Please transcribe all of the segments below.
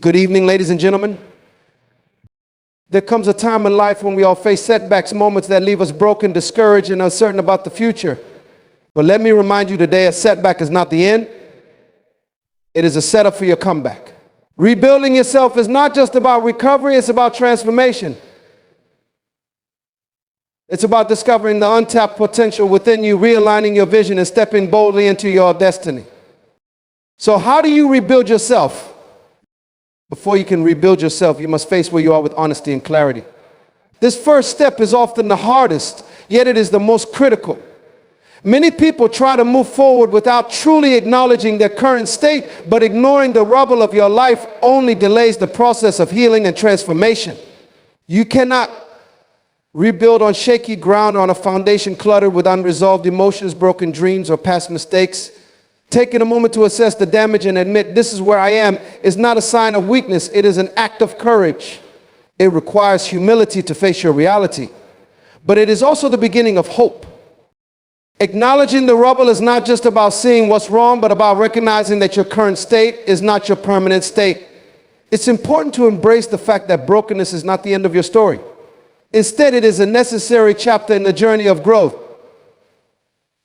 Good evening, ladies and gentlemen. There comes a time in life when we all face setbacks, moments that leave us broken, discouraged, and uncertain about the future. But let me remind you today, a setback is not the end. It is a setup for your comeback. Rebuilding yourself is not just about recovery, it's about transformation. It's about discovering the untapped potential within you, realigning your vision, and stepping boldly into your destiny. So how do you rebuild yourself? Before you can rebuild yourself, you must face where you are with honesty and clarity. This first step is often the hardest, yet it is the most critical. Many people try to move forward without truly acknowledging their current state, but ignoring the rubble of your life only delays the process of healing and transformation. You cannot rebuild on shaky ground or on a foundation cluttered with unresolved emotions, broken dreams, or past mistakes. Taking a moment to assess the damage and admit this is where I am is not a sign of weakness, it is an act of courage. It requires humility to face your reality, but it is also the beginning of hope. Acknowledging the rubble is not just about seeing what's wrong, but about recognizing that your current state is not your permanent state. It's important to embrace the fact that brokenness is not the end of your story. Instead, it is a necessary chapter in the journey of growth.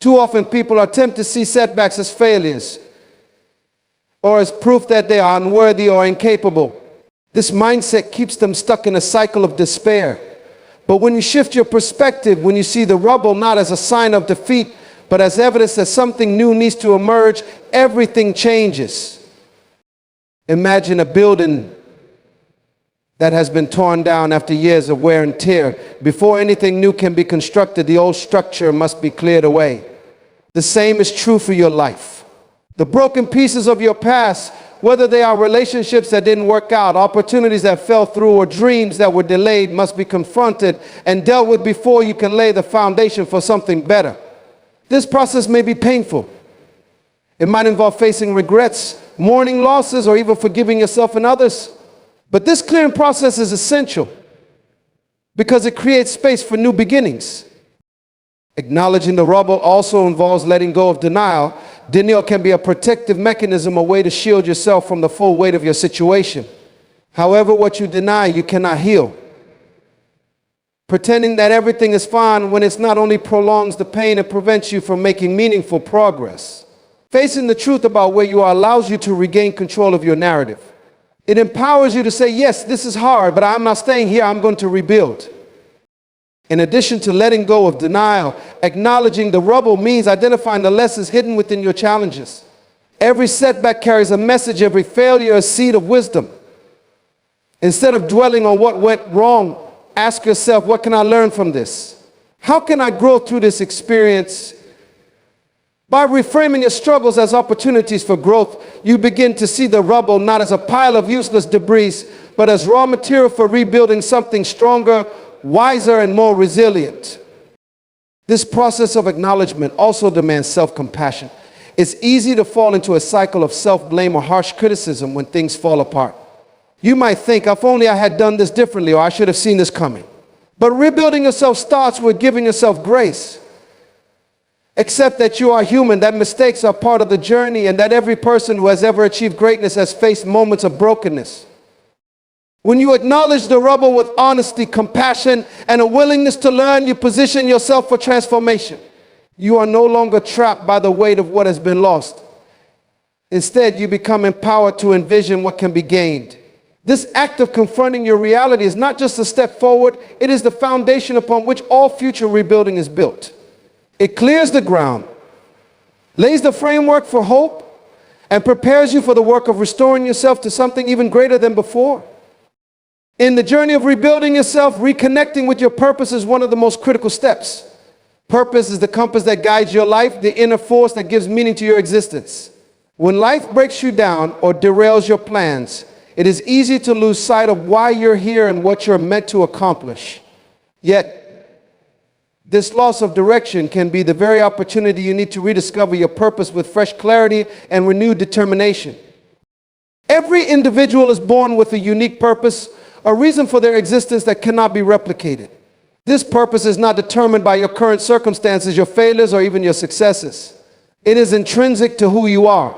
Too often people are tempted to see setbacks as failures or as proof that they are unworthy or incapable. This mindset keeps them stuck in a cycle of despair. But when you shift your perspective, when you see the rubble not as a sign of defeat, but as evidence that something new needs to emerge, everything changes. Imagine a building that has been torn down after years of wear and tear. Before anything new can be constructed, the old structure must be cleared away. The same is true for your life. The broken pieces of your past, whether they are relationships that didn't work out, opportunities that fell through, or dreams that were delayed, must be confronted and dealt with before you can lay the foundation for something better. This process may be painful. It might involve facing regrets, mourning losses, or even forgiving yourself and others. But this clearing process is essential because it creates space for new beginnings. Acknowledging the rubble also involves letting go of denial. Denial can be a protective mechanism, a way to shield yourself from the full weight of your situation. However, what you deny, you cannot heal. Pretending that everything is fine when it's not only prolongs the pain, it prevents you from making meaningful progress. Facing the truth about where you are allows you to regain control of your narrative. It empowers you to say, yes, this is hard, but I'm not staying here, I'm going to rebuild. In addition to letting go of denial, acknowledging the rubble means identifying the lessons hidden within your challenges. Every setback carries a message, every failure a seed of wisdom. Instead of dwelling on what went wrong, ask yourself, what can I learn from this? How can I grow through this experience? By reframing your struggles as opportunities for growth, you begin to see the rubble not as a pile of useless debris, but as raw material for rebuilding something stronger, wiser, and more resilient. This process of acknowledgement also demands self-compassion. It's easy to fall into a cycle of self-blame or harsh criticism when things fall apart. You might think, if only I had done this differently, or I should have seen this coming. But rebuilding yourself starts with giving yourself grace. Accept that you are human, that mistakes are part of the journey, and that every person who has ever achieved greatness has faced moments of brokenness. When you acknowledge the rubble with honesty, compassion, and a willingness to learn, you position yourself for transformation. You are no longer trapped by the weight of what has been lost. Instead, you become empowered to envision what can be gained. This act of confronting your reality is not just a step forward, it is the foundation upon which all future rebuilding is built. It clears the ground, lays the framework for hope, and prepares you for the work of restoring yourself to something even greater than before. In the journey of rebuilding yourself, reconnecting with your purpose is one of the most critical steps. Purpose is the compass that guides your life, the inner force that gives meaning to your existence. When life breaks you down or derails your plans, it is easy to lose sight of why you're here and what you're meant to accomplish. Yet, this loss of direction can be the very opportunity you need to rediscover your purpose with fresh clarity and renewed determination. Every individual is born with a unique purpose, a reason for their existence that cannot be replicated. This purpose is not determined by your current circumstances, your failures, or even your successes. It is intrinsic to who you are.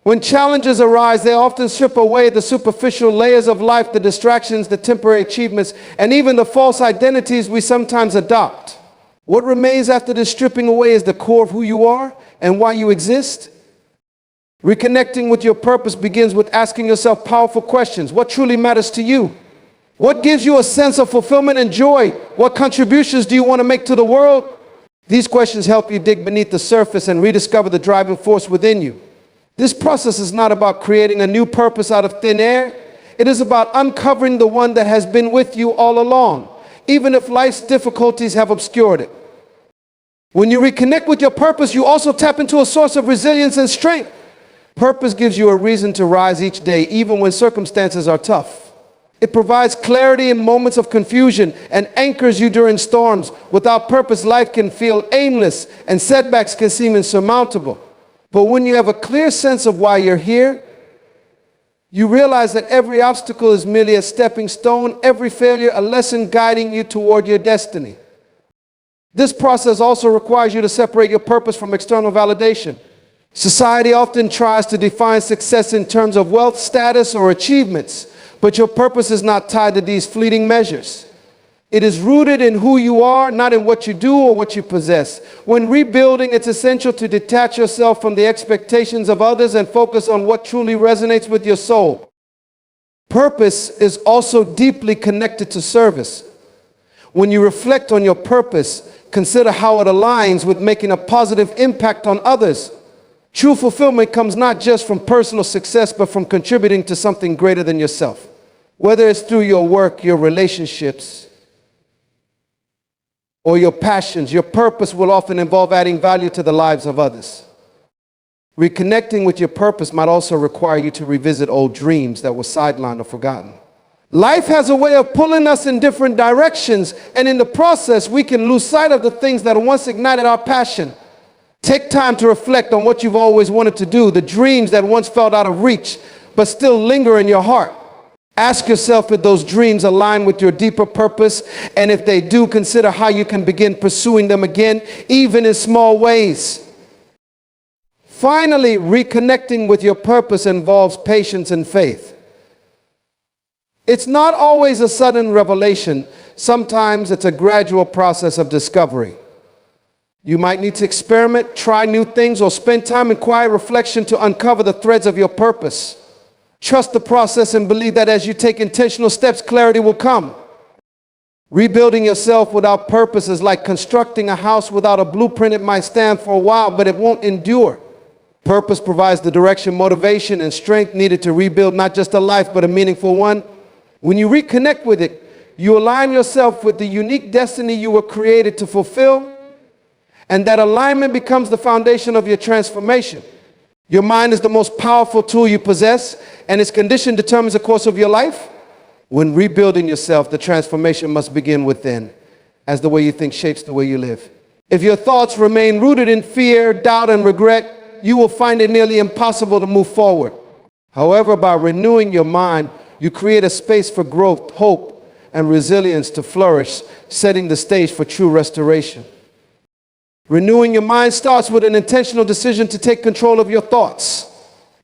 When challenges arise, they often strip away the superficial layers of life, the distractions, the temporary achievements, and even the false identities we sometimes adopt. What remains after this stripping away is the core of who you are and why you exist. Reconnecting with your purpose begins with asking yourself powerful questions. What truly matters to you? What gives you a sense of fulfillment and joy? What contributions do you want to make to the world? These questions help you dig beneath the surface and rediscover the driving force within you. This process is not about creating a new purpose out of thin air. It is about uncovering the one that has been with you all along, even if life's difficulties have obscured it. When you reconnect with your purpose, you also tap into a source of resilience and strength. Purpose gives you a reason to rise each day, even when circumstances are tough. It provides clarity in moments of confusion and anchors you during storms. Without purpose, life can feel aimless and setbacks can seem insurmountable. But when you have a clear sense of why you're here, you realize that every obstacle is merely a stepping stone, every failure a lesson guiding you toward your destiny. This process also requires you to separate your purpose from external validation. Society often tries to define success in terms of wealth, status, or achievements, but your purpose is not tied to these fleeting measures. It is rooted in who you are, not in what you do or what you possess. When rebuilding, it's essential to detach yourself from the expectations of others and focus on what truly resonates with your soul. Purpose is also deeply connected to service. When you reflect on your purpose, consider how it aligns with making a positive impact on others. True fulfillment comes not just from personal success, but from contributing to something greater than yourself. Whether it's through your work, your relationships, or your passions, your purpose will often involve adding value to the lives of others. Reconnecting with your purpose might also require you to revisit old dreams that were sidelined or forgotten. Life has a way of pulling us in different directions, and in the process, we can lose sight of the things that once ignited our passion. Take time to reflect on what you've always wanted to do, the dreams that once felt out of reach, but still linger in your heart. Ask yourself if those dreams align with your deeper purpose, and if they do, consider how you can begin pursuing them again, even in small ways. Finally, reconnecting with your purpose involves patience and faith. It's not always a sudden revelation. Sometimes it's a gradual process of discovery. You might need to experiment, try new things, or spend time in quiet reflection to uncover the threads of your purpose. Trust the process and believe that as you take intentional steps, clarity will come. Rebuilding yourself without purpose is like constructing a house without a blueprint. It might stand for a while, but it won't endure. Purpose provides the direction, motivation, and strength needed to rebuild not just a life, but a meaningful one. When you reconnect with it, you align yourself with the unique destiny you were created to fulfill, and that alignment becomes the foundation of your transformation. Your mind is the most powerful tool you possess, and its condition determines the course of your life. When rebuilding yourself, the transformation must begin within, as the way you think shapes the way you live. If your thoughts remain rooted in fear, doubt, and regret, you will find it nearly impossible to move forward. However, by renewing your mind, you create a space for growth, hope, and resilience to flourish, setting the stage for true restoration. Renewing your mind starts with an intentional decision to take control of your thoughts.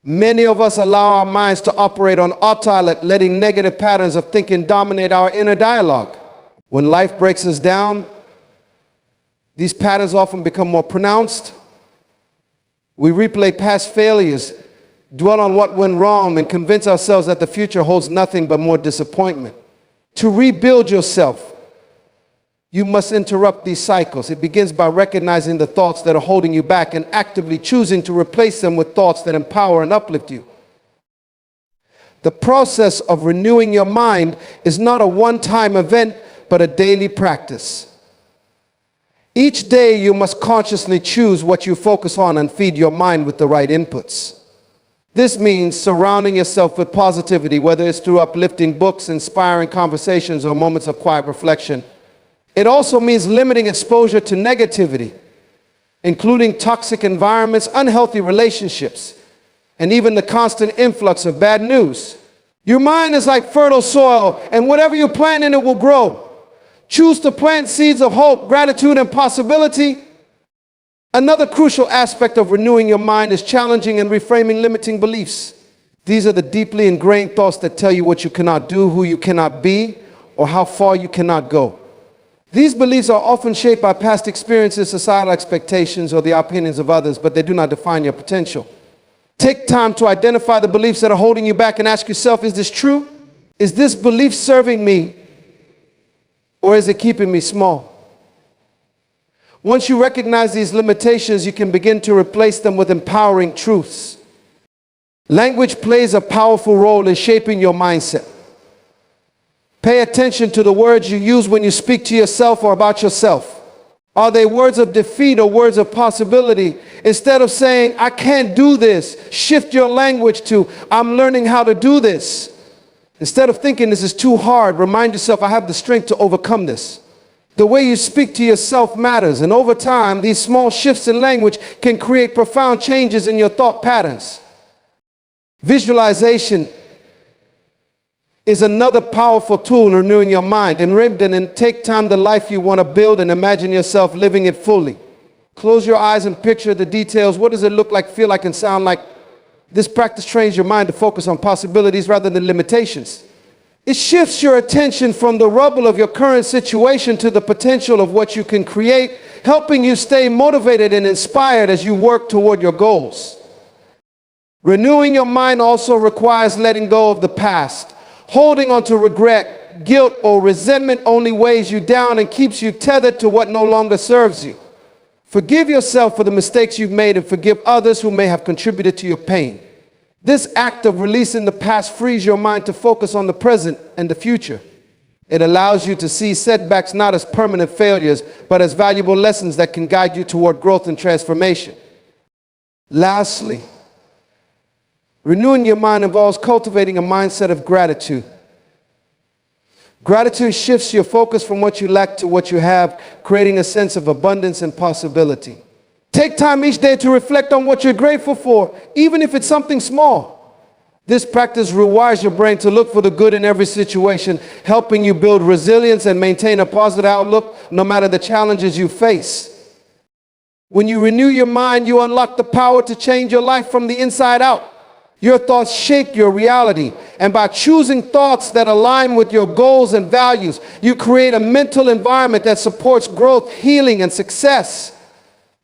Many of us allow our minds to operate on autopilot, letting negative patterns of thinking dominate our inner dialogue. When life breaks us down, these patterns often become more pronounced. We replay past failures, dwell on what went wrong, and convince ourselves that the future holds nothing but more disappointment. To rebuild yourself, you must interrupt these cycles. It begins by recognizing the thoughts that are holding you back and actively choosing to replace them with thoughts that empower and uplift you. The process of renewing your mind is not a one-time event, but a daily practice. Each day you must consciously choose what you focus on and feed your mind with the right inputs. This means surrounding yourself with positivity, whether it's through uplifting books, inspiring conversations, or moments of quiet reflection. It also means limiting exposure to negativity, including toxic environments, unhealthy relationships, and even the constant influx of bad news. Your mind is like fertile soil, and whatever you plant in it will grow. Choose to plant seeds of hope, gratitude, and possibility, Another crucial aspect of renewing your mind is challenging and reframing limiting beliefs. These are the deeply ingrained thoughts that tell you what you cannot do, who you cannot be, or how far you cannot go. These beliefs are often shaped by past experiences, societal expectations, or the opinions of others, but they do not define your potential. Take time to identify the beliefs that are holding you back and ask yourself, is this true? Is this belief serving me, or is it keeping me small? Once you recognize these limitations, you can begin to replace them with empowering truths. Language plays a powerful role in shaping your mindset. Pay attention to the words you use when you speak to yourself or about yourself. Are they words of defeat or words of possibility? Instead of saying, I can't do this, shift your language to, I'm learning how to do this. Instead of thinking this is too hard, remind yourself, I have the strength to overcome this. The way you speak to yourself matters, and over time, these small shifts in language can create profound changes in your thought patterns. Visualization is another powerful tool in renewing your mind. Envision and take time the life you want to build and imagine yourself living it fully. Close your eyes and picture the details. What does it look like, feel like, and sound like? This practice trains your mind to focus on possibilities rather than limitations. It shifts your attention from the rubble of your current situation to the potential of what you can create, helping you stay motivated and inspired as you work toward your goals. Renewing your mind also requires letting go of the past. Holding on to regret, guilt, or resentment only weighs you down and keeps you tethered to what no longer serves you. Forgive yourself for the mistakes you've made and forgive others who may have contributed to your pain. This act of releasing the past frees your mind to focus on the present and the future. It allows you to see setbacks not as permanent failures, but as valuable lessons that can guide you toward growth and transformation. Lastly, renewing your mind involves cultivating a mindset of gratitude. Gratitude shifts your focus from what you lack to what you have, creating a sense of abundance and possibility. Take time each day to reflect on what you're grateful for, even if it's something small. This practice rewires your brain to look for the good in every situation, helping you build resilience and maintain a positive outlook no matter the challenges you face. When you renew your mind, you unlock the power to change your life from the inside out. Your thoughts shape your reality, and by choosing thoughts that align with your goals and values, you create a mental environment that supports growth, healing, and success.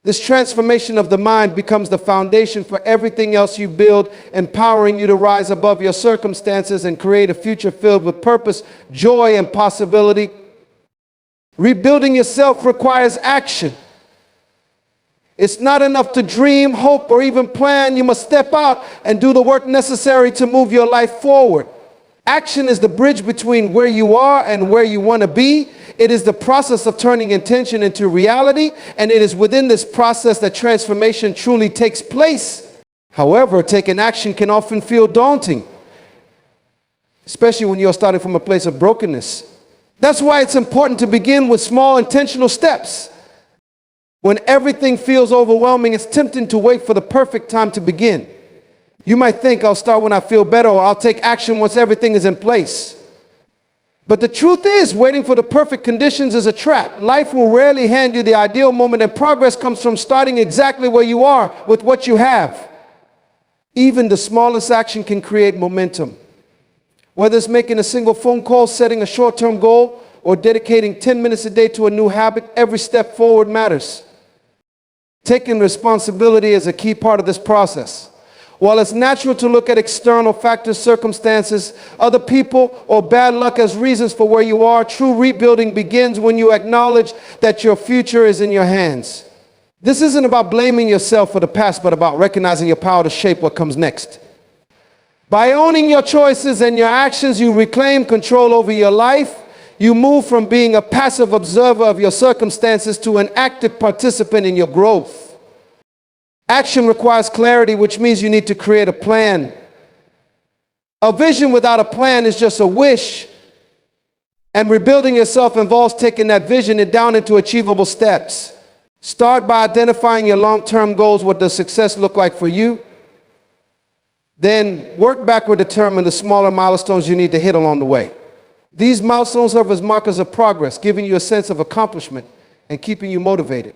This transformation of the mind becomes the foundation for everything else you build, empowering you to rise above your circumstances and create a future filled with purpose, joy, and possibility. Rebuilding yourself requires action. It's not enough to dream, hope, or even plan. You must step out and do the work necessary to move your life forward. Action is the bridge between where you are and where you want to be. It is the process of turning intention into reality, and it is within this process that transformation truly takes place. However, taking action can often feel daunting, especially when you're starting from a place of brokenness. That's why it's important to begin with small intentional steps. When everything feels overwhelming, it's tempting to wait for the perfect time to begin. You might think, I'll start when I feel better, or I'll take action once everything is in place. But the truth is, waiting for the perfect conditions is a trap. Life will rarely hand you the ideal moment, and progress comes from starting exactly where you are with what you have. Even the smallest action can create momentum. Whether it's making a single phone call, setting a short-term goal, or dedicating 10 minutes a day to a new habit, every step forward matters. Taking responsibility is a key part of this process. While it's natural to look at external factors, circumstances, other people, or bad luck as reasons for where you are, true rebuilding begins when you acknowledge that your future is in your hands. This isn't about blaming yourself for the past, but about recognizing your power to shape what comes next. By owning your choices and your actions, you reclaim control over your life. You move from being a passive observer of your circumstances to an active participant in your growth. Action requires clarity, which means you need to create a plan. A vision without a plan is just a wish, and rebuilding yourself involves taking that vision and down into achievable steps. Start by identifying your long-term goals. What does success look like for you? Then work backward to determine the smaller milestones you need to hit along the way. These milestones serve as markers of progress, giving you a sense of accomplishment and keeping you motivated.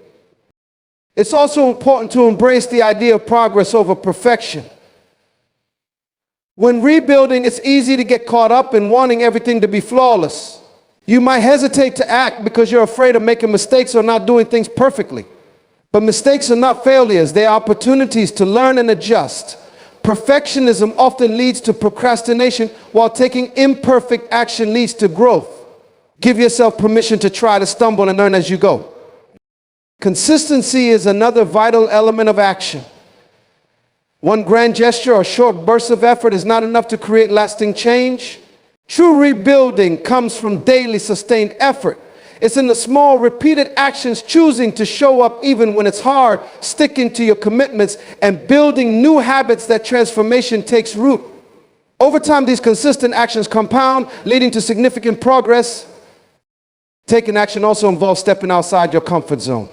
It's also important to embrace the idea of progress over perfection. When rebuilding, it's easy to get caught up in wanting everything to be flawless. You might hesitate to act because you're afraid of making mistakes or not doing things perfectly. But mistakes are not failures, they are opportunities to learn and adjust. Perfectionism often leads to procrastination, while taking imperfect action leads to growth. Give yourself permission to try, to stumble, and learn as you go. Consistency is another vital element of action. One grand gesture or short burst of effort is not enough to create lasting change. True rebuilding comes from daily sustained effort. It's in the small, repeated actions, choosing to show up even when it's hard, sticking to your commitments, and building new habits that transformation takes root. Over time, these consistent actions compound, leading to significant progress. Taking action also involves stepping outside your comfort zone.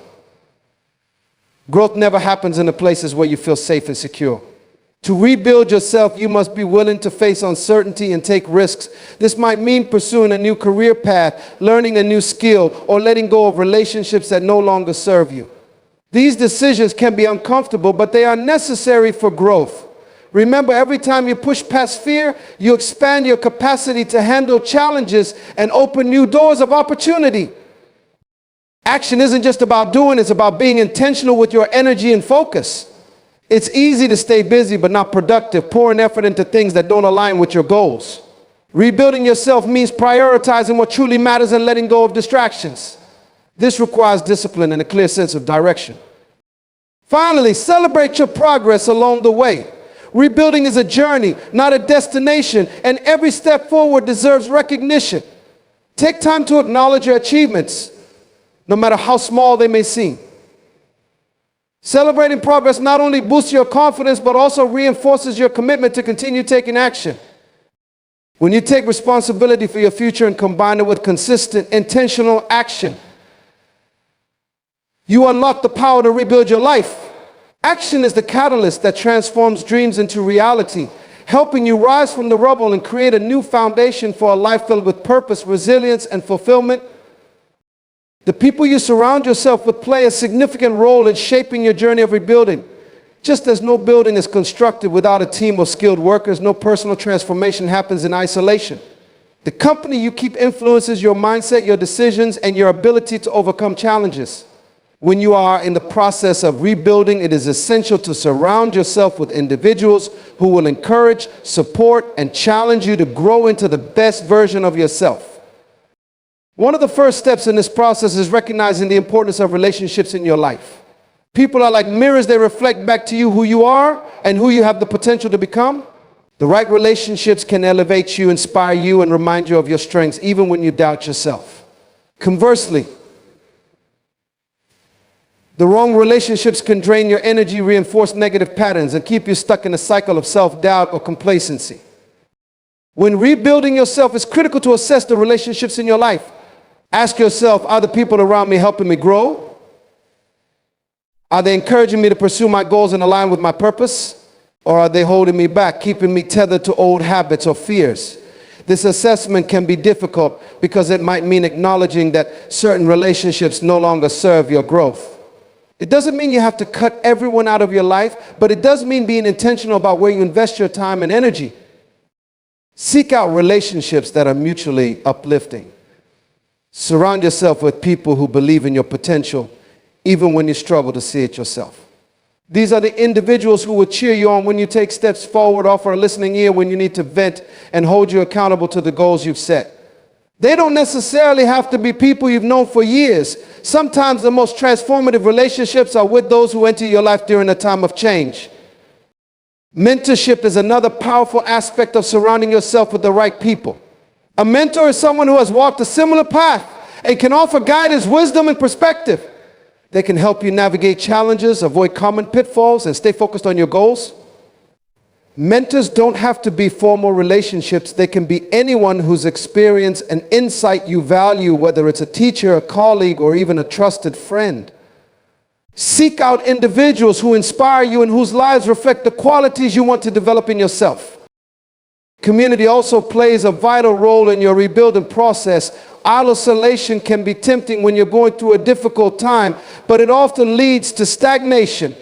Growth never happens in the places where you feel safe and secure. To rebuild yourself, you must be willing to face uncertainty and take risks. This might mean pursuing a new career path, learning a new skill, or letting go of relationships that no longer serve you. These decisions can be uncomfortable, but they are necessary for growth. Remember, every time you push past fear, you expand your capacity to handle challenges and open new doors of opportunity. Action isn't just about doing, it's about being intentional with your energy and focus. It's easy to stay busy but not productive, pouring effort into things that don't align with your goals. Rebuilding yourself means prioritizing what truly matters and letting go of distractions. This requires discipline and a clear sense of direction. Finally, celebrate your progress along the way. Rebuilding is a journey, not a destination, and every step forward deserves recognition. Take time to acknowledge your achievements, no matter how small they may seem. Celebrating progress not only boosts your confidence, but also reinforces your commitment to continue taking action. When you take responsibility for your future and combine it with consistent, intentional action, you unlock the power to rebuild your life. Action is the catalyst that transforms dreams into reality, helping you rise from the rubble and create a new foundation for a life filled with purpose, resilience, and fulfillment. The people you surround yourself with play a significant role in shaping your journey of rebuilding. Just as no building is constructed without a team of skilled workers, no personal transformation happens in isolation. The company you keep influences your mindset, your decisions, and your ability to overcome challenges. When you are in the process of rebuilding, it is essential to surround yourself with individuals who will encourage, support, and challenge you to grow into the best version of yourself. One of the first steps in this process is recognizing the importance of relationships in your life. People are like mirrors. They reflect back to you who you are and who you have the potential to become. The right relationships can elevate you, inspire you, and remind you of your strengths, even when you doubt yourself. Conversely, the wrong relationships can drain your energy, reinforce negative patterns, and keep you stuck in a cycle of self-doubt or complacency. When rebuilding yourself, it's critical to assess the relationships in your life. Ask yourself, are the people around me helping me grow? Are they encouraging me to pursue my goals and align with my purpose? Or are they holding me back, keeping me tethered to old habits or fears? This assessment can be difficult because it might mean acknowledging that certain relationships no longer serve your growth. It doesn't mean you have to cut everyone out of your life, but it does mean being intentional about where you invest your time and energy. Seek out relationships that are mutually uplifting. Surround yourself with people who believe in your potential, even when you struggle to see it yourself. These are the individuals who will cheer you on when you take steps forward, offer a listening ear when you need to vent, and hold you accountable to the goals you've set. They don't necessarily have to be people you've known for years. Sometimes the most transformative relationships are with those who enter your life during a time of change. Mentorship is another powerful aspect of surrounding yourself with the right people. A mentor is someone who has walked a similar path and can offer guidance, wisdom, and perspective. They can help you navigate challenges, avoid common pitfalls, and stay focused on your goals. Mentors don't have to be formal relationships. They can be anyone whose experience and insight you value, whether it's a teacher, a colleague, or even a trusted friend. Seek out individuals who inspire you and whose lives reflect the qualities you want to develop in yourself. Community also plays a vital role in your rebuilding process. Isolation can be tempting when you're going through a difficult time, but it often leads to stagnation.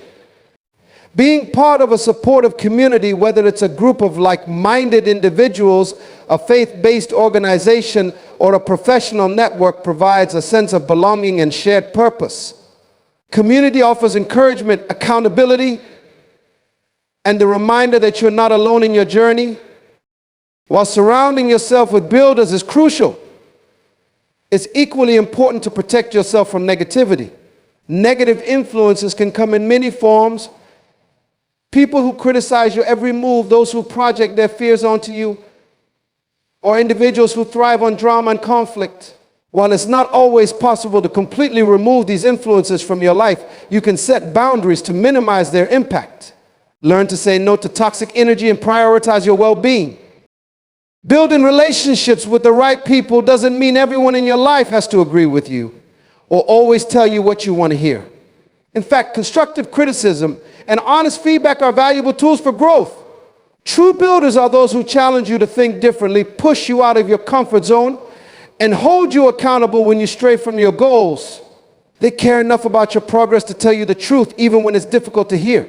Being part of a supportive community, whether it's a group of like-minded individuals, a faith-based organization, or a professional network, provides a sense of belonging and shared purpose. Community offers encouragement, accountability, and the reminder that you're not alone in your journey. While surrounding yourself with builders is crucial, it's equally important to protect yourself from negativity. Negative influences can come in many forms. People who criticize your every move, those who project their fears onto you, or individuals who thrive on drama and conflict. While it's not always possible to completely remove these influences from your life, you can set boundaries to minimize their impact. Learn to say no to toxic energy and prioritize your well-being. Building relationships with the right people doesn't mean everyone in your life has to agree with you or always tell you what you want to hear. In fact, constructive criticism and honest feedback are valuable tools for growth. True builders are those who challenge you to think differently, push you out of your comfort zone, and hold you accountable when you stray from your goals. They care enough about your progress to tell you the truth, even when it's difficult to hear.